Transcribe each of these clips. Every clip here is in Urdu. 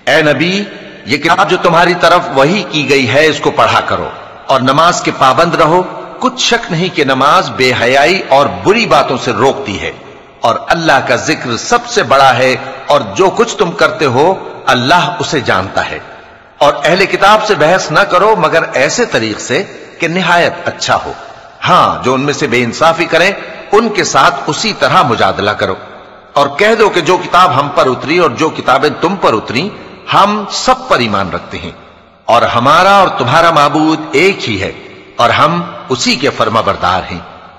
اے نبی، یہ کتاب جو تمہاری طرف وحی کی گئی ہے اس کو پڑھا کرو اور نماز کے پابند رہو۔ کچھ شک نہیں کہ نماز بے حیائی اور بری باتوں سے روکتی ہے، اور اللہ کا ذکر سب سے بڑا ہے، اور جو کچھ تم کرتے ہو اللہ اسے جانتا ہے۔ اور اہل کتاب سے بحث نہ کرو مگر ایسے طریق سے کہ نہایت اچھا ہو۔ ہاں، جو ان میں سے بے انصافی کریں ان کے ساتھ اسی طرح مجادلہ کرو، اور کہہ دو کہ جو کتاب ہم پر اتری اور جو کتابیں تم پر اتری ہم سب پر ایمان رکھتے ہیں، اور ہمارا اور تمہارا معبود ایک ہی ہے، اور ہم اسی کے فرما بردار ہیں۔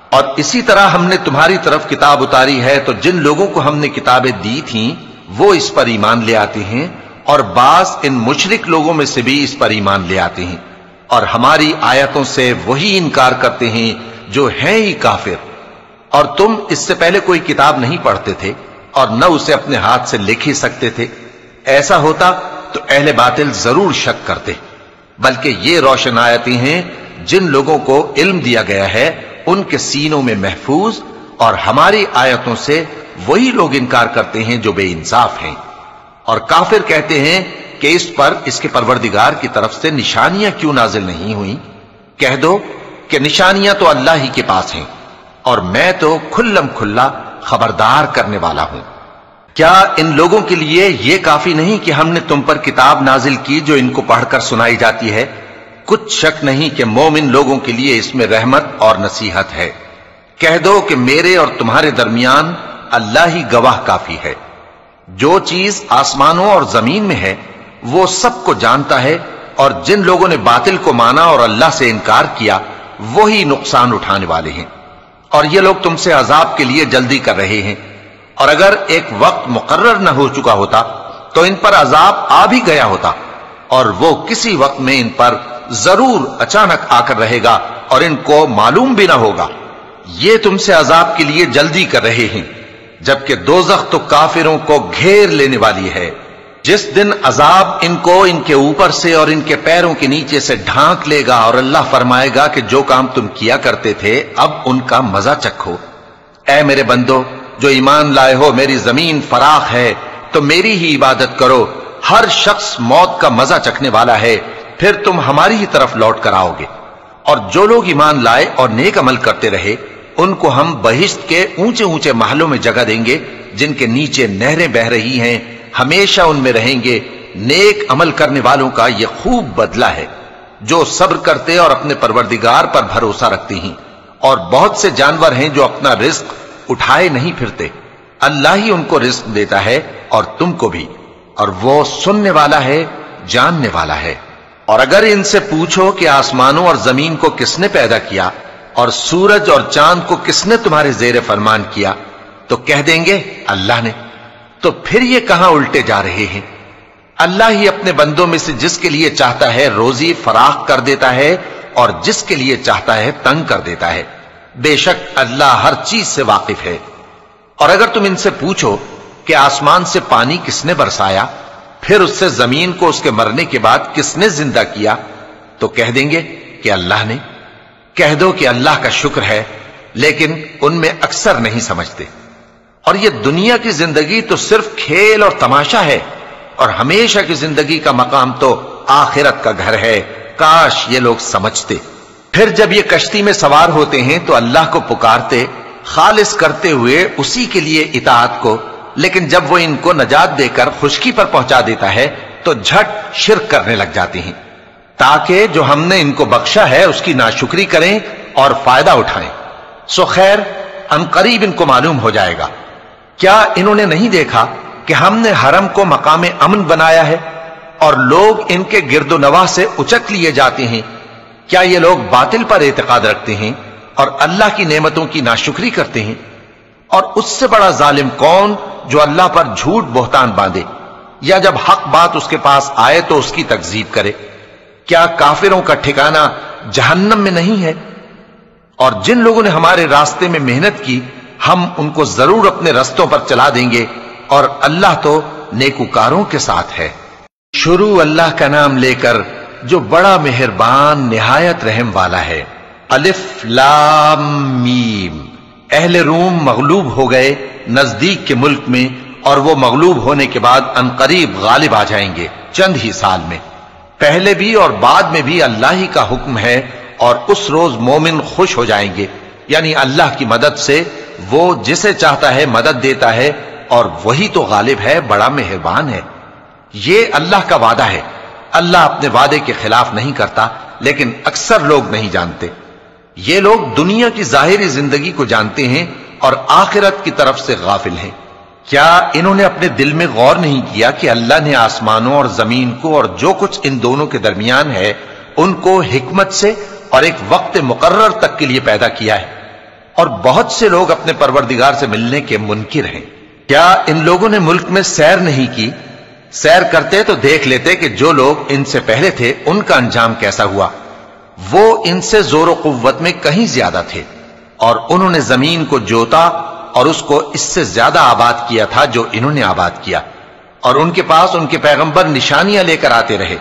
اور اسی طرح ہم نے تمہاری طرف کتاب اتاری ہے تو جن لوگوں کو ہم نے کتابیں دی تھیں وہ اس پر ایمان لے آتے ہیں، اور بعض ان مشرک لوگوں میں سے بھی اس پر ایمان لے آتے ہیں، اور ہماری آیتوں سے وہی انکار کرتے ہیں جو ہیں ہی کافر۔ اور تم اس سے پہلے کوئی کتاب نہیں پڑھتے تھے اور نہ اسے اپنے ہاتھ سے لکھ ہی سکتے تھے۔ ایسا ہوتا تو اہل باطل ضرور شک کرتے، بلکہ یہ روشن آیتیں ہیں جن لوگوں کو علم دیا گیا ہے ان کے سینوں میں محفوظ، اور ہماری آیتوں سے وہی لوگ انکار کرتے ہیں جو بے انصاف ہیں۔ اور کافر کہتے ہیں کہ اس پر اس کے پروردگار کی طرف سے نشانیاں کیوں نازل نہیں ہوئیں؟ کہہ دو کہ نشانیاں تو اللہ ہی کے پاس ہیں، اور میں تو کھلم کھلا خبردار کرنے والا ہوں۔ کیا ان لوگوں کے لیے یہ کافی نہیں کہ ہم نے تم پر کتاب نازل کی جو ان کو پڑھ کر سنائی جاتی ہے؟ کچھ شک نہیں کہ مومن لوگوں کے لیے اس میں رحمت اور نصیحت ہے۔ کہہ دو کہ میرے اور تمہارے درمیان اللہ ہی گواہ کافی ہے۔ جو چیز آسمانوں اور زمین میں ہے وہ سب کو جانتا ہے، اور جن لوگوں نے باطل کو مانا اور اللہ سے انکار کیا وہی نقصان اٹھانے والے ہیں۔ اور یہ لوگ تم سے عذاب کے لیے جلدی کر رہے ہیں، اور اگر ایک وقت مقرر نہ ہو چکا ہوتا تو ان پر عذاب آ بھی گیا ہوتا، اور وہ کسی وقت میں ان پر ضرور اچانک آ کر رہے گا اور ان کو معلوم بھی نہ ہوگا۔ یہ تم سے عذاب کے لیے جلدی کر رہے ہیں، جبکہ دوزخ تو کافروں کو گھیر لینے والی ہے۔ جس دن عذاب ان کو ان کے اوپر سے اور ان کے پیروں کے نیچے سے ڈھانک لے گا، اور اللہ فرمائے گا کہ جو کام تم کیا کرتے تھے اب ان کا مزہ چکھو۔ اے میرے بندو جو ایمان لائے ہو، میری زمین فراخ ہے تو میری ہی عبادت کرو۔ ہر شخص موت کا مزہ چکھنے والا ہے، پھر تم ہماری ہی طرف لوٹ کر آؤ گے۔ اور جو لوگ ایمان لائے اور نیک عمل کرتے رہے ان کو ہم بہشت کے اونچے اونچے محلوں میں جگہ دیں گے جن کے نیچے نہریں بہ رہی ہیں، ہمیشہ ان میں رہیں گے۔ نیک عمل کرنے والوں کا یہ خوب بدلہ ہے جو صبر کرتے اور اپنے پروردگار پر بھروسہ رکھتے ہیں۔ اور بہت سے جانور ہیں جو اپنا رزق اٹھائے نہیں پھرتے، اللہ ہی ان کو رزق دیتا ہے اور تم کو بھی، اور وہ سننے والا ہے، جاننے والا ہے۔ اور اگر ان سے پوچھو کہ آسمانوں اور زمین کو کس نے پیدا کیا اور سورج اور چاند کو کس نے تمہارے زیر فرمان کیا تو کہہ دیں گے اللہ نے۔ تو پھر یہ کہاں الٹے جا رہے ہیں؟ اللہ ہی اپنے بندوں میں سے جس کے لیے چاہتا ہے روزی فراخ کر دیتا ہے اور جس کے لیے چاہتا ہے تنگ کر دیتا ہے۔ بے شک اللہ ہر چیز سے واقف ہے۔ اور اگر تم ان سے پوچھو کہ آسمان سے پانی کس نے برسایا، پھر اس سے زمین کو اس کے مرنے کے بعد کس نے زندہ کیا تو کہہ دیں گے کہ اللہ نے۔ کہہ دو کہ اللہ کا شکر ہے، لیکن ان میں اکثر نہیں سمجھتے۔ اور یہ دنیا کی زندگی تو صرف کھیل اور تماشا ہے، اور ہمیشہ کی زندگی کا مقام تو آخرت کا گھر ہے۔ کاش یہ لوگ سمجھتے۔ پھر جب یہ کشتی میں سوار ہوتے ہیں تو اللہ کو پکارتے خالص کرتے ہوئے اسی کے لیے اطاعت کو، لیکن جب وہ ان کو نجات دے کر خشکی پر پہنچا دیتا ہے تو جھٹ شرک کرنے لگ جاتے ہیں، تاکہ جو ہم نے ان کو بخشا ہے اس کی ناشکری کریں اور فائدہ اٹھائیں۔ سو خیر ان قریب ان کو معلوم ہو جائے گا۔ کیا انہوں نے نہیں دیکھا کہ ہم نے حرم کو مقام امن بنایا ہے اور لوگ ان کے گرد و نواح سے اچک لیے جاتے ہیں؟ کیا یہ لوگ باطل پر اعتقاد رکھتے ہیں اور اللہ کی نعمتوں کی ناشکری کرتے ہیں؟ اور اس سے بڑا ظالم کون جو اللہ پر جھوٹ بہتان باندھے، یا جب حق بات اس کے پاس آئے تو اس کی تکذیب کرے؟ کیا کافروں کا ٹھکانہ جہنم میں نہیں ہے؟ اور جن لوگوں نے ہمارے راستے میں محنت کی ہم ان کو ضرور اپنے رستوں پر چلا دیں گے، اور اللہ تو نیکوکاروں کے ساتھ ہے۔ شروع اللہ کا نام لے کر جو بڑا مہربان نہایت رحم والا ہے۔ الف لام میم۔ اہل روم مغلوب ہو گئے نزدیک کے ملک میں اور وہ مغلوب ہونے کے بعد عنقریب غالب آ جائیں گے چند ہی سال میں۔ پہلے بھی اور بعد میں بھی اللہ ہی کا حکم ہے، اور اس روز مومن خوش ہو جائیں گے، یعنی اللہ کی مدد سے وہ جسے چاہتا ہے مدد دیتا ہے، اور وہی تو غالب ہے، بڑا مہربان ہے۔ یہ اللہ کا وعدہ ہے، اللہ اپنے وعدے کے خلاف نہیں کرتا، لیکن اکثر لوگ نہیں جانتے۔ یہ لوگ دنیا کی ظاہری زندگی کو جانتے ہیں اور آخرت کی طرف سے غافل ہیں۔ کیا انہوں نے اپنے دل میں غور نہیں کیا کہ اللہ نے آسمانوں اور زمین کو اور جو کچھ ان دونوں کے درمیان ہے ان کو حکمت سے اور ایک وقت مقرر تک کے لیے پیدا کیا ہے؟ اور بہت سے لوگ اپنے پروردگار سے ملنے کے منکر ہیں۔ کیا ان لوگوں نے ملک میں سیر نہیں کی؟ سیر کرتے تو دیکھ لیتے کہ جو لوگ ان سے پہلے تھے ان کا انجام کیسا ہوا۔ وہ ان سے زور و قوت میں کہیں زیادہ تھے، اور انہوں نے زمین کو جوتا اور اس کو اس سے زیادہ آباد کیا تھا جو انہوں نے آباد کیا، اور ان کے پاس ان کے پیغمبر نشانیاں لے کر آتے رہے۔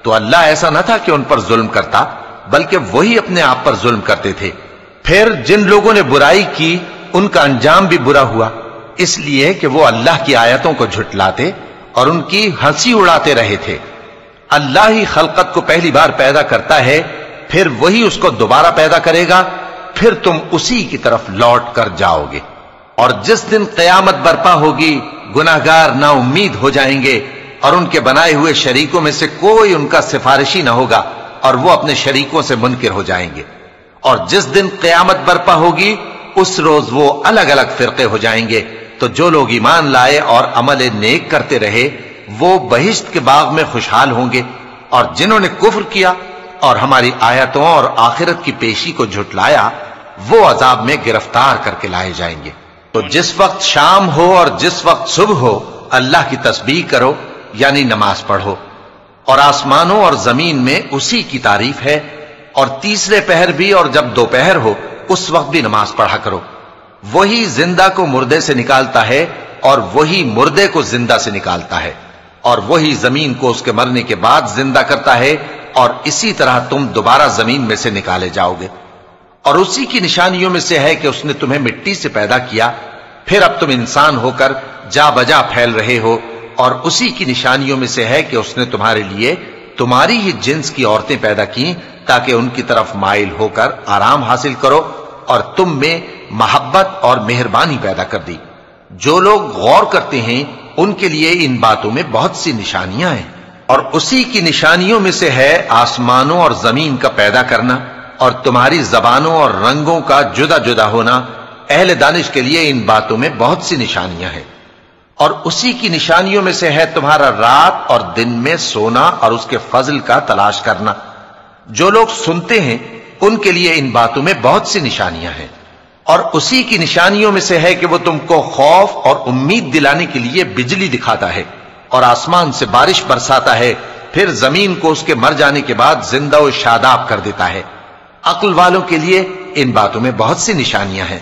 تو اللہ ایسا نہ تھا کہ ان پر ظلم کرتا، بلکہ وہی اپنے آپ پر ظلم کرتے تھے۔ پھر جن لوگوں نے برائی کی ان کا انجام بھی برا ہوا، اس لیے کہ وہ اللہ کی آیتوں کو جھٹلاتے اور ان کی ہنسی اڑاتے رہے تھے۔ اللہ ہی خلقت کو پہلی بار پیدا کرتا ہے، پھر وہی اس کو دوبارہ پیدا کرے گا، پھر تم اسی کی طرف لوٹ کر جاؤ گے۔ اور جس دن قیامت برپا ہوگی گناہگار نا امید ہو جائیں گے، اور ان کے بنائے ہوئے شریکوں میں سے کوئی ان کا سفارشی نہ ہوگا، اور وہ اپنے شریکوں سے منکر ہو جائیں گے۔ اور جس دن قیامت برپا ہوگی اس روز وہ الگ الگ فرقے ہو جائیں گے، تو جو لوگ ایمان لائے اور عمل نیک کرتے رہے وہ بہشت کے باغ میں خوشحال ہوں گے، اور جنہوں نے کفر کیا اور ہماری آیتوں اور آخرت کی پیشی کو جھٹلایا وہ عذاب میں گرفتار کر کے لائے جائیں گے۔ تو جس وقت شام ہو اور جس وقت صبح ہو اللہ کی تسبیح کرو، یعنی نماز پڑھو، اور آسمانوں اور زمین میں اسی کی تعریف ہے، اور تیسرے پہر بھی اور جب دوپہر ہو اس وقت بھی نماز پڑھا کرو۔ وہی زندہ کو مردے سے نکالتا ہے اور وہی مردے کو زندہ سے نکالتا ہے، اور وہی زمین کو اس کے مرنے کے بعد زندہ کرتا ہے، اور اسی طرح تم دوبارہ زمین میں سے نکالے جاؤ گے۔ اور اسی کی نشانیوں میں سے ہے کہ اس نے تمہیں مٹی سے پیدا کیا، پھر اب تم انسان ہو کر جا بجا پھیل رہے ہو، اور اسی کی نشانیوں میں سے ہے کہ اس نے تمہارے لیے تمہاری ہی جنس کی عورتیں پیدا کی تاکہ ان کی طرف مائل ہو کر آرام حاصل کرو، اور تم میں محبت اور مہربانی پیدا کر دی۔ جو لوگ غور کرتے ہیں ان کے لیے ان باتوں میں بہت سی نشانیاں ہیں۔ اور اسی کی نشانیوں میں سے ہے آسمانوں اور زمین کا پیدا کرنا، اور تمہاری زبانوں اور رنگوں کا جدا جدا ہونا۔ اہل دانش کے لیے ان باتوں میں بہت سی نشانیاں ہیں۔ اور اسی کی نشانیوں میں سے ہے تمہارا رات اور دن میں سونا اور اس کے فضل کا تلاش کرنا۔ جو لوگ سنتے ہیں ان کے لیے ان باتوں میں بہت سی نشانیاں ہیں۔ اور اسی کی نشانیوں میں سے ہے کہ وہ تم کو خوف اور امید دلانے کے لیے بجلی دکھاتا ہے، اور آسمان سے بارش برساتا ہے، پھر زمین کو اس کے مر جانے کے بعد زندہ و شاداب کر دیتا ہے۔ عقل والوں کے لیے ان باتوں میں بہت سی نشانیاں ہیں۔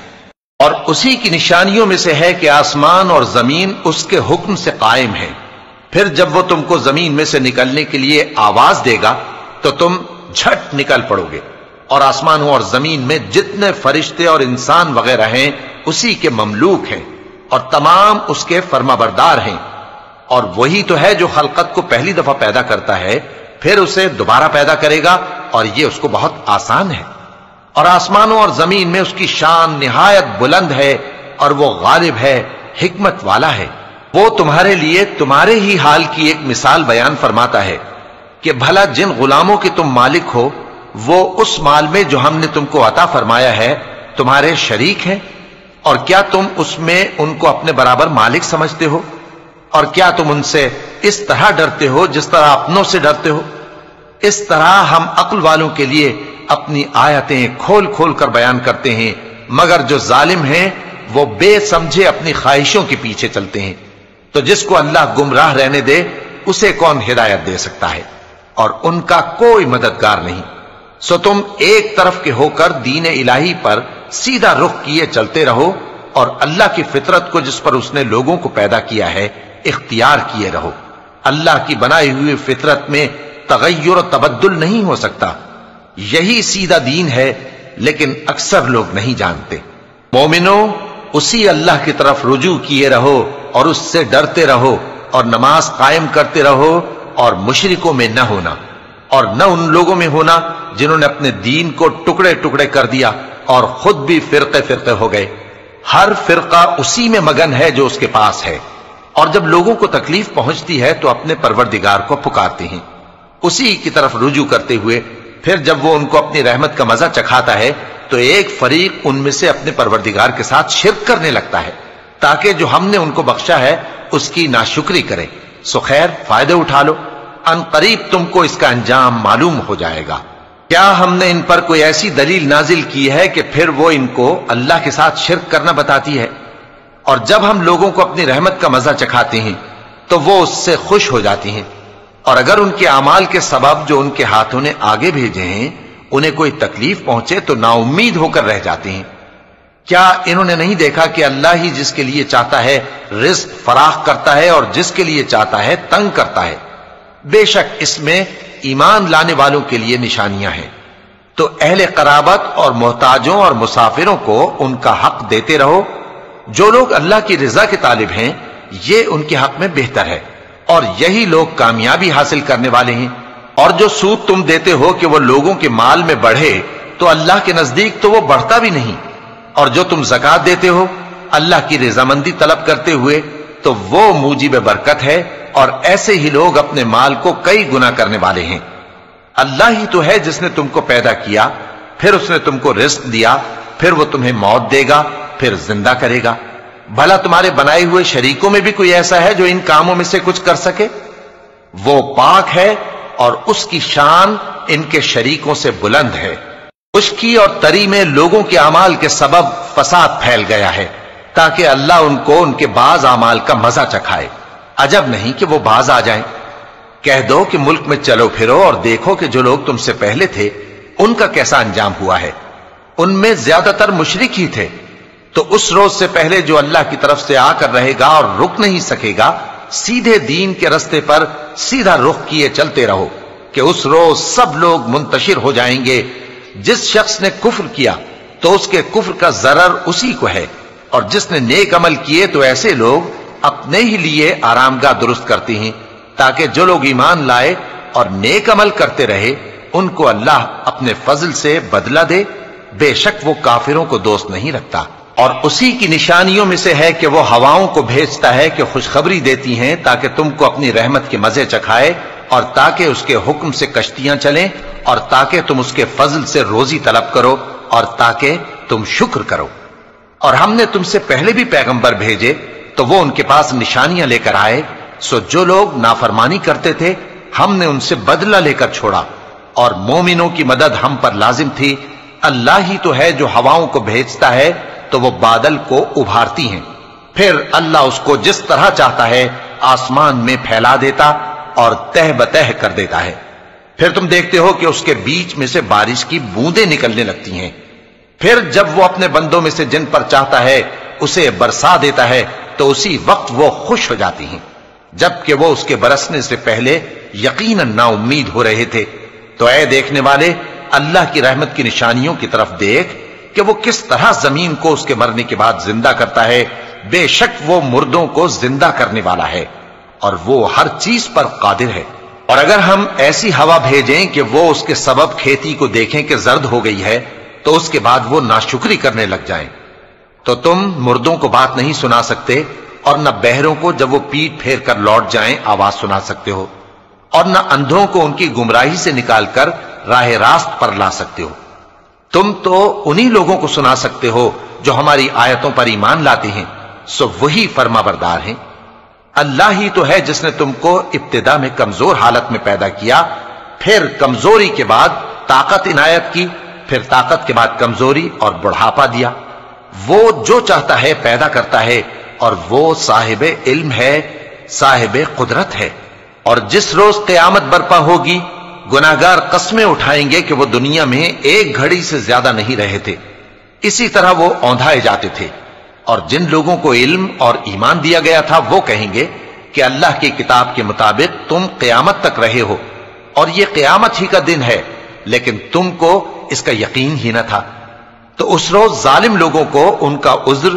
اور اسی کی نشانیوں میں سے ہے کہ آسمان اور زمین اس کے حکم سے قائم ہے، پھر جب وہ تم کو زمین میں سے نکلنے کے لیے آواز دے گا تو تم جھٹ نکل پڑو گے۔ اور آسمانوں اور زمین میں جتنے فرشتے اور انسان وغیرہ ہیں اسی کے مملوک ہیں، اور تمام اس کے فرما بردار ہیں۔ اور وہی تو ہے جو خلقت کو پہلی دفعہ پیدا کرتا ہے، پھر اسے دوبارہ پیدا کرے گا، اور یہ اس کو بہت آسان ہے۔ اور آسمانوں اور زمین میں اس کی شان نہایت بلند ہے، اور وہ غالب ہے، حکمت والا ہے۔ وہ تمہارے لیے تمہارے ہی حال کی ایک مثال بیان فرماتا ہے کہ بھلا جن غلاموں کے تم مالک ہو وہ اس مال میں جو ہم نے تم کو عطا فرمایا ہے تمہارے شریک ہیں، اور کیا تم اس میں ان کو اپنے برابر مالک سمجھتے ہو؟ اور کیا تم ان سے اس طرح ڈرتے ہو جس طرح اپنوں سے ڈرتے ہو؟ اس طرح ہم عقل والوں کے لیے اپنی آیتیں کھول کھول کر بیان کرتے ہیں، مگر جو ظالم ہیں وہ بے سمجھے اپنی خواہشوں کے پیچھے چلتے ہیں۔ تو جس کو اللہ گمراہ رہنے دے اسے کون ہدایت دے سکتا ہے؟ اور ان کا کوئی مددگار نہیں۔ سو تم ایک طرف کے ہو کر دین الہی پر سیدھا رخ کیے چلتے رہو، اور اللہ کی فطرت کو جس پر اس نے لوگوں کو پیدا کیا ہے اختیار کیے رہو۔ اللہ کی بنائی ہوئی فطرت میں تغیر و تبدل نہیں ہو سکتا۔ یہی سیدھا دین ہے، لیکن اکثر لوگ نہیں جانتے۔ مومنو، اسی اللہ کی طرف رجوع کیے رہو اور اس سے ڈرتے رہو اور نماز قائم کرتے رہو اور مشرکوں میں نہ ہونا اور نہ ان لوگوں میں ہونا جنہوں نے اپنے دین کو ٹکڑے ٹکڑے کر دیا اور خود بھی فرقے فرقے ہو گئے۔ ہر فرقہ اسی میں مگن ہے جو اس کے پاس ہے، اور جب لوگوں کو تکلیف پہنچتی ہے تو اپنے پروردگار کو پکارتے ہیں اسی کی طرف رجوع کرتے ہوئے۔ پھر جب وہ ان کو اپنی رحمت کا مزہ چکھاتا ہے تو ایک فریق ان میں سے اپنے پروردگار کے ساتھ شرک کرنے لگتا ہے تاکہ جو ہم نے ان کو بخشا ہے اس کی ناشکری کرے۔ سو خیر، فائدے اٹھا لو، ان قریب تم کو اس کا انجام معلوم ہو جائے گا۔ کیا ہم نے ان پر کوئی ایسی دلیل نازل کی ہے کہ پھر وہ ان کو اللہ کے ساتھ شرک کرنا بتاتی ہے؟ اور جب ہم لوگوں کو اپنی رحمت کا مزہ چکھاتے ہیں تو وہ اس سے خوش ہو جاتی ہیں، اور اگر ان کے اعمال کے سبب جو ان کے ہاتھوں نے آگے بھیجے ہیں انہیں کوئی تکلیف پہنچے تو نا امید ہو کر رہ جاتے ہیں۔ کیا انہوں نے نہیں دیکھا کہ اللہ ہی جس کے لیے چاہتا ہے رزق فراخ کرتا ہے اور جس کے لیے چاہتا ہے تنگ کرتا ہے؟ بے شک اس میں ایمان لانے والوں کے لیے نشانیاں ہیں۔ تو اہل قرابت اور محتاجوں اور مسافروں کو ان کا حق دیتے رہو۔ جو لوگ اللہ کی رضا کے طالب ہیں یہ ان کے حق میں بہتر ہے، اور یہی لوگ کامیابی حاصل کرنے والے ہیں۔ اور جو سود تم دیتے ہو کہ وہ لوگوں کے مال میں بڑھے تو اللہ کے نزدیک تو وہ بڑھتا بھی نہیں، اور جو تم زکوٰۃ دیتے ہو اللہ کی رضامندی طلب کرتے ہوئے تو وہ موجب برکت ہے، اور ایسے ہی لوگ اپنے مال کو کئی گنا کرنے والے ہیں۔ اللہ ہی تو ہے جس نے تم کو پیدا کیا، پھر اس نے تم کو رزق دیا، پھر وہ تمہیں موت دے گا، پھر زندہ کرے گا۔ بھلا تمہارے بنائے ہوئے شریکوں میں بھی کوئی ایسا ہے جو ان کاموں میں سے کچھ کر سکے؟ وہ پاک ہے اور اس کی شان ان کے شریکوں سے بلند ہے۔ خشکی اور تری میں لوگوں کے اعمال کے سبب فساد پھیل گیا ہے تاکہ اللہ ان کو ان کے بعض اعمال کا مزہ چکھائے۔ عجب نہیں کہ وہ باز آ جائیں۔ کہہ دو کہ ملک میں چلو پھرو اور دیکھو کہ جو لوگ تم سے پہلے تھے ان کا کیسا انجام ہوا ہے۔ ان میں زیادہ تر مشرک ہی تھے۔ تو اس روز سے پہلے جو اللہ کی طرف سے آ کر رہے گا اور رک نہیں سکے گا، سیدھے دین کے رستے پر سیدھا رخ کیے چلتے رہو کہ اس روز سب لوگ منتشر ہو جائیں گے۔ جس شخص نے کفر کیا تو اس کے کفر کا ضرر اسی کو ہے، اور جس نے نیک عمل کیے تو ایسے لوگ اپنے ہی لیے آرامگاہ درست کرتے ہیں تاکہ جو لوگ ایمان لائے اور نیک عمل کرتے رہے ان کو اللہ اپنے فضل سے بدلہ دے۔ بے شک وہ کافروں کو دوست نہیں رکھتا۔ اور اسی کی نشانیوں میں سے ہے کہ وہ ہواؤں کو بھیجتا ہے کہ خوشخبری دیتی ہیں تاکہ تم کو اپنی رحمت کے مزے چکھائے، اور تاکہ اس کے حکم سے کشتیاں چلیں، اور تاکہ تم اس کے فضل سے روزی طلب کرو، اور تاکہ تم شکر کرو۔ اور ہم نے تم سے پہلے بھی پیغمبر بھیجے تو وہ ان کے پاس نشانیاں لے کر آئے، سو جو لوگ نافرمانی کرتے تھے ہم نے ان سے بدلہ لے کر چھوڑا، اور مومنوں کی مدد ہم پر لازم تھی۔ اللہ ہی تو ہے جو ہواؤں کو بھیجتا ہے تو وہ بادل کو ابھارتی ہیں، پھر اللہ اس کو جس طرح چاہتا ہے آسمان میں پھیلا دیتا اور تہ بتہ کر دیتا ہے۔ پھر تم دیکھتے ہو کہ اس کے بیچ میں سے بارش کی بوندیں نکلنے لگتی ہیں، پھر جب وہ اپنے بندوں میں سے جن پر چاہتا ہے اسے برسا دیتا ہے تو اسی وقت وہ خوش ہو جاتی ہیں، جبکہ وہ اس کے برسنے سے پہلے یقیناً نا امید ہو رہے تھے۔ تو اے دیکھنے والے، اللہ کی رحمت کی نشانیوں کی طرف دیکھ کہ وہ کس طرح زمین کو اس کے مرنے کے بعد زندہ کرتا ہے۔ بے شک وہ مردوں کو زندہ کرنے والا ہے اور وہ ہر چیز پر قادر ہے۔ اور اگر ہم ایسی ہوا بھیجیں کہ وہ اس کے سبب کھیتی کو دیکھیں کہ زرد ہو گئی ہے تو اس کے بعد وہ ناشکری کرنے لگ جائیں، تو تم مردوں کو بات نہیں سنا سکتے، اور نہ بہروں کو جب وہ پیٹ پھیر کر لوٹ جائیں آواز سنا سکتے ہو، اور نہ اندھوں کو ان کی گمراہی سے نکال کر راہ راست پر لا سکتے ہو۔ تم تو انہی لوگوں کو سنا سکتے ہو جو ہماری آیتوں پر ایمان لاتے ہیں، سو وہی فرما بردار ہیں۔ اللہ ہی تو ہے جس نے تم کو ابتدا میں کمزور حالت میں پیدا کیا، پھر کمزوری کے بعد طاقت عنایت کی، پھر طاقت کے بعد کمزوری اور بڑھاپا دیا۔ وہ جو چاہتا ہے پیدا کرتا ہے، اور وہ صاحب علم ہے، صاحب قدرت ہے۔ اور جس روز قیامت برپا ہوگی گناہگار قسمیں اٹھائیں گے کہ وہ دنیا میں ایک گھڑی سے زیادہ نہیں رہے تھے، اسی طرح وہ اوندھائے جاتے تھے۔ اور جن لوگوں کو علم اور ایمان دیا گیا تھا وہ کہیں گے کہ اللہ کی کتاب کے مطابق تم قیامت تک رہے ہو، اور یہ قیامت ہی کا دن ہے، لیکن تم کو اس کا یقین ہی نہ تھا۔ تو اس روز ظالم لوگوں کو ان کا عذر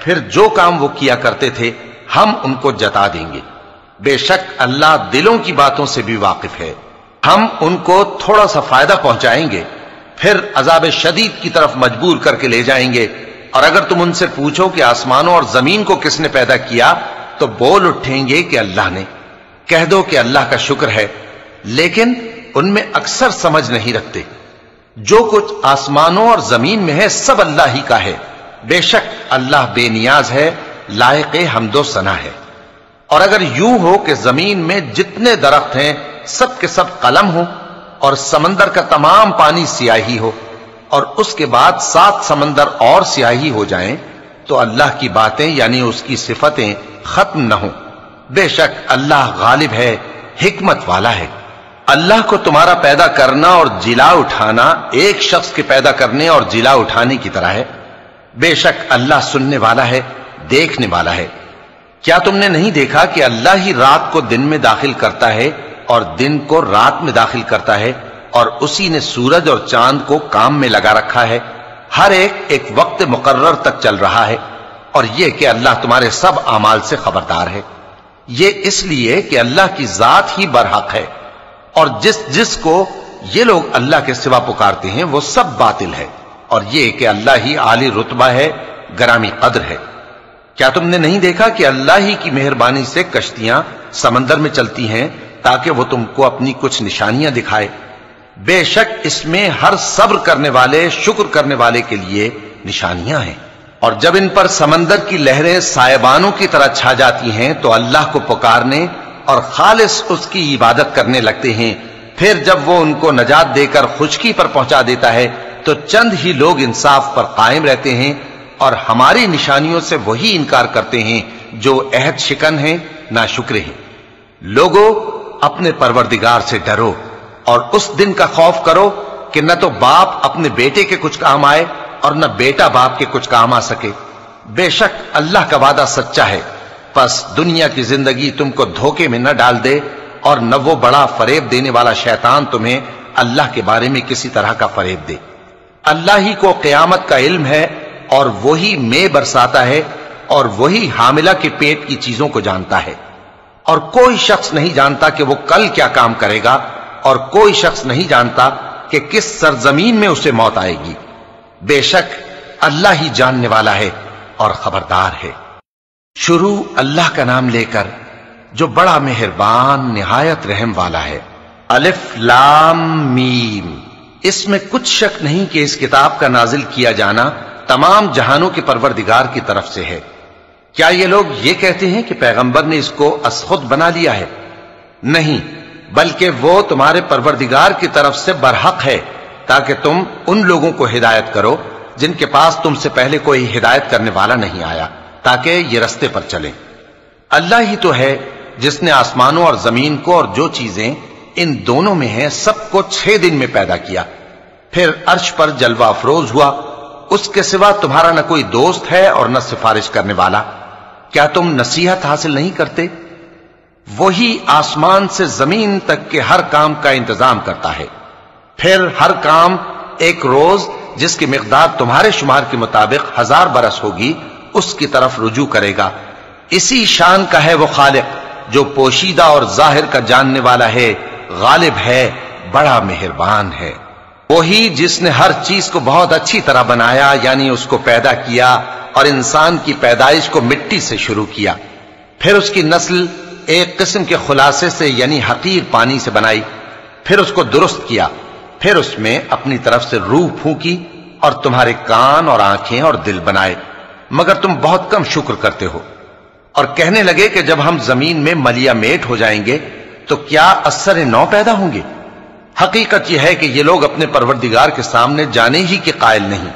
پھر جو کام وہ کیا کرتے تھے ہم ان کو جتا دیں گے۔ بے شک اللہ دلوں کی باتوں سے بھی واقف ہے۔ ہم ان کو تھوڑا سا فائدہ پہنچائیں گے، پھر عذاب شدید کی طرف مجبور کر کے لے جائیں گے۔ اور اگر تم ان سے پوچھو کہ آسمانوں اور زمین کو کس نے پیدا کیا تو بول اٹھیں گے کہ اللہ نے۔ کہہ دو کہ اللہ کا شکر ہے، لیکن ان میں اکثر سمجھ نہیں رکھتے۔ جو کچھ آسمانوں اور زمین میں ہے سب اللہ ہی کا ہے۔ بے شک اللہ بے نیاز ہے، لائق حمد و ثنا ہے۔ اور اگر یوں ہو کہ زمین میں جتنے درخت ہیں سب کے سب قلم ہو اور سمندر کا تمام پانی سیاہی ہو اور اس کے بعد 7 سمندر اور سیاہی ہو جائیں تو اللہ کی باتیں یعنی اس کی صفتیں ختم نہ ہوں۔ بے شک اللہ غالب ہے، حکمت والا ہے۔ اللہ کو تمہارا پیدا کرنا اور جلا اٹھانا ایک شخص کے پیدا کرنے اور جلا اٹھانے کی طرح ہے۔ بے شک اللہ سننے والا ہے، دیکھنے والا ہے۔ کیا تم نے نہیں دیکھا کہ اللہ ہی رات کو دن میں داخل کرتا ہے اور دن کو رات میں داخل کرتا ہے، اور اسی نے سورج اور چاند کو کام میں لگا رکھا ہے، ہر ایک وقت مقرر تک چل رہا ہے، اور یہ کہ اللہ تمہارے سب اعمال سے خبردار ہے۔ یہ اس لیے کہ اللہ کی ذات ہی برحق ہے، اور جس کو یہ لوگ اللہ کے سوا پکارتے ہیں وہ سب باطل ہے، اور یہ کہ اللہ ہی عالی رتبہ ہے، گرامی قدر ہے۔ کیا تم نے نہیں دیکھا کہ اللہ ہی کی مہربانی سے کشتیاں سمندر میں چلتی ہیں تاکہ وہ تم کو اپنی کچھ نشانیاں دکھائے؟ بے شک اس میں ہر صبر کرنے والے، شکر کرنے والے کے لیے نشانیاں ہیں۔ اور جب ان پر سمندر کی لہریں سائبانوں کی طرح چھا جاتی ہیں تو اللہ کو پکارنے اور خالص اس کی عبادت کرنے لگتے ہیں، پھر جب وہ ان کو نجات دے کر خشکی پر پہنچا دیتا ہے تو چند ہی لوگ انصاف پر قائم رہتے ہیں، اور ہماری نشانیوں سے وہی انکار کرتے ہیں جو عہد شکن ہیں، ناشکرے ہیں۔ لوگو اپنے پروردگار سے ڈرو اور اس دن کا خوف کرو کہ نہ تو باپ اپنے بیٹے کے کچھ کام آئے اور نہ بیٹا باپ کے کچھ کام آ سکے۔ بے شک اللہ کا وعدہ سچا ہے، پس دنیا کی زندگی تم کو دھوکے میں نہ ڈال دے، اور نہ وہ بڑا فریب دینے والا شیطان تمہیں اللہ کے بارے میں کسی طرح کا فریب دے۔ اللہ ہی کو قیامت کا علم ہے، اور وہی میں برساتا ہے، اور وہی حاملہ کے پیٹ کی چیزوں کو جانتا ہے، اور کوئی شخص نہیں جانتا کہ وہ کل کیا کام کرے گا، اور کوئی شخص نہیں جانتا کہ کس سرزمین میں اسے موت آئے گی۔ بے شک اللہ ہی جاننے والا ہے اور خبردار ہے۔ شروع اللہ کا نام لے کر جو بڑا مہربان نہایت رحم والا ہے۔ الف لام میم۔ اس میں کچھ شک نہیں کہ اس کتاب کا نازل کیا جانا تمام جہانوں کے پروردگار کی طرف سے ہے۔ کیا یہ لوگ یہ کہتے ہیں کہ پیغمبر نے اس کو از خود بنا لیا ہے؟ نہیں، بلکہ وہ تمہارے پروردگار کی طرف سے برحق ہے، تاکہ تم ان لوگوں کو ہدایت کرو جن کے پاس تم سے پہلے کوئی ہدایت کرنے والا نہیں آیا، تاکہ یہ رستے پر چلیں۔ اللہ ہی تو ہے جس نے آسمانوں اور زمین کو اور جو چیزیں ان دونوں میں ہیں سب کو 6 دن میں پیدا کیا، پھر عرش پر جلوہ افروز ہوا۔ اس کے سوا تمہارا نہ کوئی دوست ہے اور نہ سفارش کرنے والا۔ کیا تم نصیحت حاصل نہیں کرتے؟ وہی آسمان سے زمین تک کے ہر کام کا انتظام کرتا ہے، پھر ہر کام ایک روز جس کی مقدار تمہارے شمار کے مطابق 1000 برس ہوگی اس کی طرف رجوع کرے گا۔ اسی شان کا ہے وہ خالق جو پوشیدہ اور ظاہر کا جاننے والا ہے، غالب ہے، بڑا مہربان ہے۔ وہی جس نے ہر چیز کو بہت اچھی طرح بنایا، یعنی اس کو پیدا کیا اور انسان کی پیدائش کو مٹی سے شروع کیا، پھر اس کی نسل ایک قسم کے خلاصے سے یعنی حقیر پانی سے بنائی، پھر اس کو درست کیا، پھر اس میں اپنی طرف سے روح پھونکی اور تمہارے کان اور آنکھیں اور دل بنائے، مگر تم بہت کم شکر کرتے ہو۔ اور کہنے لگے کہ جب ہم زمین میں ملیا میٹ ہو جائیں گے تو کیا اثر نو پیدا ہوں گے؟ حقیقت یہ ہے کہ یہ لوگ اپنے پروردگار کے سامنے جانے ہی کے قائل نہیں۔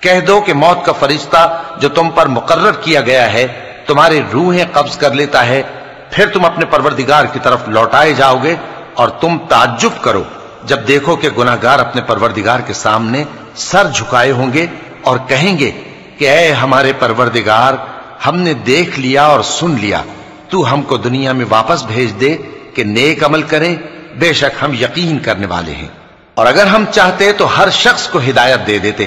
کہہ دو کہ موت کا فرشتہ جو تم پر مقرر کیا گیا ہے تمہاری روحیں قبض کر لیتا ہے، پھر تم اپنے پروردگار کی طرف لوٹائے جاؤ گے، اور تم تعجب کرو جب دیکھو کہ گناہگار اپنے پروردگار کے سامنے سر جھکائے ہوں گے اور کہیں گے کہ اے ہمارے پروردگار، ہم نے دیکھ لیا اور سن لیا، تو ہم کو دنیا میں واپس بھیج دے کہ نیک عمل کریں، بے شک ہم یقین کرنے والے ہیں۔ اور اگر ہم چاہتے تو ہر شخص کو ہدایت دے دیتے،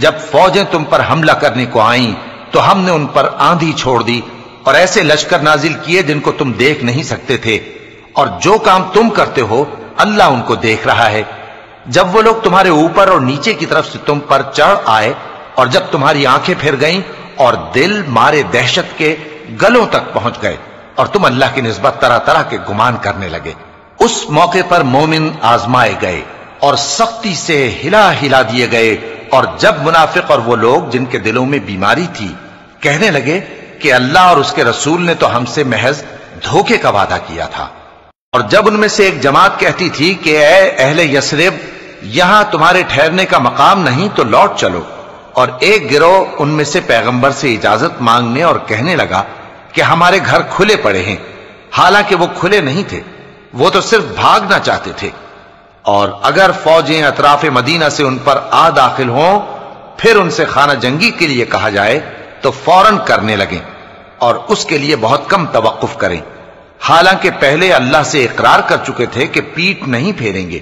جب فوجیں تم پر حملہ کرنے کو آئیں تو ہم نے ان پر آندھی چھوڑ دی اور ایسے لشکر نازل کیے جن کو تم دیکھ نہیں سکتے تھے، اور جو کام تم کرتے ہو اللہ ان کو دیکھ رہا ہے۔ جب وہ لوگ تمہارے اوپر اور نیچے کی طرف سے تم پر چڑھ آئے اور جب تمہاری آنکھیں پھر گئیں اور دل مارے دہشت کے گلوں تک پہنچ گئے اور تم اللہ کی نسبت طرح طرح کے گمان کرنے لگے، اس موقع پر مومن آزمائے گئے اور سختی سے ہلا ہلا دیے گئے، اور جب منافق اور وہ لوگ جن کے دلوں میں بیماری تھی کہنے لگے کہ اللہ اور اس کے رسول نے تو ہم سے محض دھوکے کا وعدہ کیا تھا، اور جب ان میں سے ایک جماعت کہتی تھی کہ اے اہل یثرب، یہاں تمہارے ٹھہرنے کا مقام نہیں تو لوٹ چلو، اور ایک گروہ ان میں سے پیغمبر سے اجازت مانگنے اور کہنے لگا کہ ہمارے گھر کھلے پڑے ہیں، حالانکہ وہ کھلے نہیں تھے، وہ تو صرف بھاگنا چاہتے تھے، اور اگر فوجیں اطراف مدینہ سے ان پر آ داخل ہوں پھر ان سے خانہ جنگی کے لیے کہا جائے تو فوراً کرنے لگیں اور اس کے لیے بہت کم توقف کریں، حالانکہ پہلے اللہ سے اقرار کر چکے تھے کہ پیٹ نہیں پھیریں گے،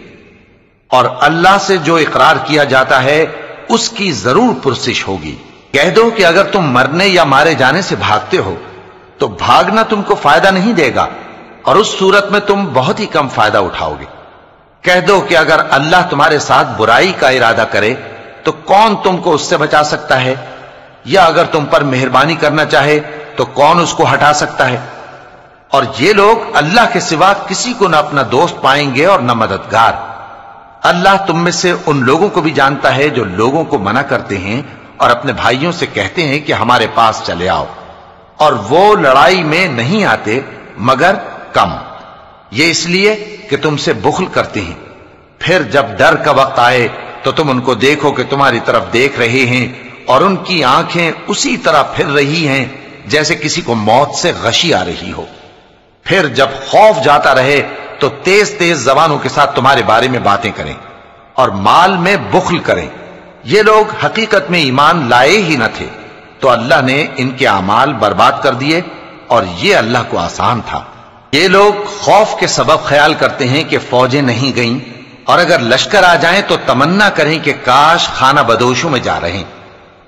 اور اللہ سے جو اقرار کیا جاتا ہے اس کی ضرور پرسش ہوگی۔ کہہ دو کہ اگر تم مرنے یا مارے جانے سے بھاگتے ہو تو بھاگنا تم کو فائدہ نہیں دے گا، اور اس صورت میں تم بہت ہی کم فائدہ اٹھاؤ گے۔ کہہ دو کہ اگر اللہ تمہارے ساتھ برائی کا ارادہ کرے تو کون تم کو اس سے بچا سکتا ہے، یا اگر تم پر مہربانی کرنا چاہے تو کون اس کو ہٹا سکتا ہے؟ اور یہ لوگ اللہ کے سوا کسی کو نہ اپنا دوست پائیں گے اور نہ مددگار۔ اللہ تم میں سے ان لوگوں کو بھی جانتا ہے جو لوگوں کو منع کرتے ہیں اور اپنے بھائیوں سے کہتے ہیں کہ ہمارے پاس چلے آؤ، اور وہ لڑائی میں نہیں آتے مگر کم، یہ اس لیے کہ تم سے بخل کرتے ہیں۔ پھر جب ڈر کا وقت آئے تو تم ان کو دیکھو کہ تمہاری طرف دیکھ رہے ہیں اور ان کی آنکھیں اسی طرح پھر رہی ہیں جیسے کسی کو موت سے غشی آ رہی ہو۔ پھر جب خوف جاتا رہے تو تیز تیز زبانوں کے ساتھ تمہارے بارے میں باتیں کریں اور مال میں بخل کریں۔ یہ لوگ حقیقت میں ایمان لائے ہی نہ تھے، تو اللہ نے ان کے اعمال برباد کر دیے، اور یہ اللہ کو آسان تھا۔ یہ لوگ خوف کے سبب خیال کرتے ہیں کہ فوجیں نہیں گئیں، اور اگر لشکر آ جائیں تو تمنا کریں کہ کاش خانہ بدوشوں میں جا رہے،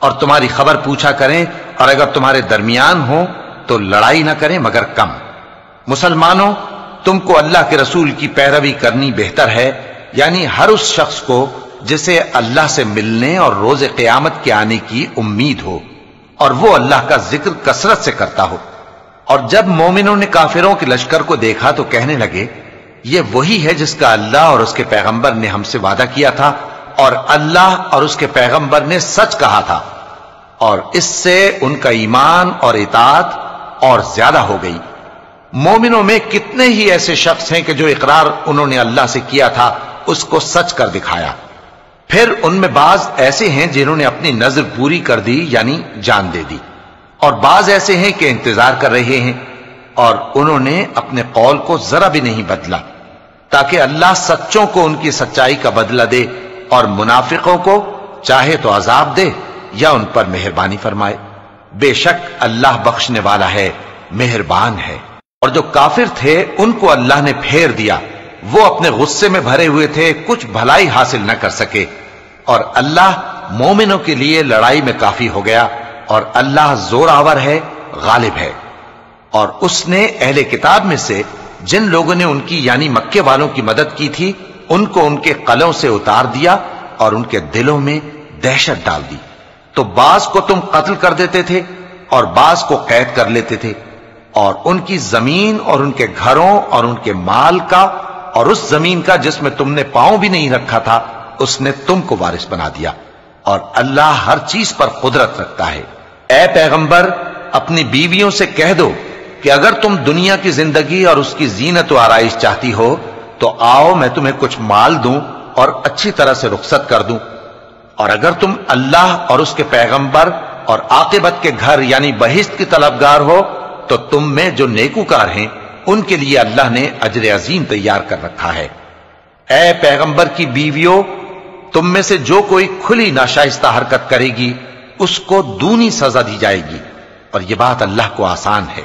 اور تمہاری خبر پوچھا کریں، اور اگر تمہارے درمیان ہو تو لڑائی نہ کریں مگر کم۔ مسلمانوں، تم کو اللہ کے رسول کی پیروی کرنی بہتر ہے، یعنی ہر اس شخص کو جسے اللہ سے ملنے اور روز قیامت کے آنے کی امید ہو، اور وہ اللہ کا ذکر کثرت سے کرتا ہو۔ اور جب مومنوں نے کافروں کے لشکر کو دیکھا تو کہنے لگے یہ وہی ہے جس کا اللہ اور اس کے پیغمبر نے ہم سے وعدہ کیا تھا، اور اللہ اور اس کے پیغمبر نے سچ کہا تھا، اور اس سے ان کا ایمان اور اطاعت اور زیادہ ہو گئی۔ مومنوں میں کتنے ہی ایسے شخص ہیں کہ جو اقرار انہوں نے اللہ سے کیا تھا اس کو سچ کر دکھایا، پھر ان میں بعض ایسے ہیں جنہوں نے اپنی نظر پوری کر دی یعنی جان دے دی، اور بعض ایسے ہیں کہ انتظار کر رہے ہیں، اور انہوں نے اپنے قول کو ذرا بھی نہیں بدلا، تاکہ اللہ سچوں کو ان کی سچائی کا بدلہ دے اور منافقوں کو چاہے تو عذاب دے یا ان پر مہربانی فرمائے۔ بے شک اللہ بخشنے والا ہے، مہربان ہے۔ اور جو کافر تھے ان کو اللہ نے پھیر دیا، وہ اپنے غصے میں بھرے ہوئے تھے، کچھ بھلائی حاصل نہ کر سکے، اور اللہ مومنوں کے لیے لڑائی میں کافی ہو گیا، اور اللہ زور آور ہے، غالب ہے۔ اور اس نے اہل کتاب میں سے جن لوگوں نے ان کی یعنی مکے والوں کی مدد کی تھی ان کو ان کے قلعوں سے اتار دیا اور ان کے دلوں میں دہشت ڈال دی، تو بعض کو تم قتل کر دیتے تھے اور بعض کو قید کر لیتے تھے، اور ان کی زمین اور ان کے گھروں اور ان کے مال کا اور اس زمین کا جس میں تم نے پاؤں بھی نہیں رکھا تھا اس نے تم کو وارث بنا دیا، اور اللہ ہر چیز پر قدرت رکھتا ہے۔ اے پیغمبر، اپنی بیویوں سے کہہ دو کہ اگر تم دنیا کی زندگی اور اس کی زینت و آرائش چاہتی ہو تو آؤ میں تمہیں کچھ مال دوں اور اچھی طرح سے رخصت کر دوں، اور اگر تم اللہ اور اس کے پیغمبر اور عاقبت کے گھر یعنی بہشت کی طلبگار ہو تو تم میں جو نیکوکار ہیں ان کے لیے اللہ نے اجر عظیم تیار کر رکھا ہے۔ اے پیغمبر کی بیویوں، تم میں سے جو کوئی کھلی ناشائستہ حرکت کرے گی اس کو دونی سزا دی جائے گی، اور یہ بات اللہ کو آسان ہے۔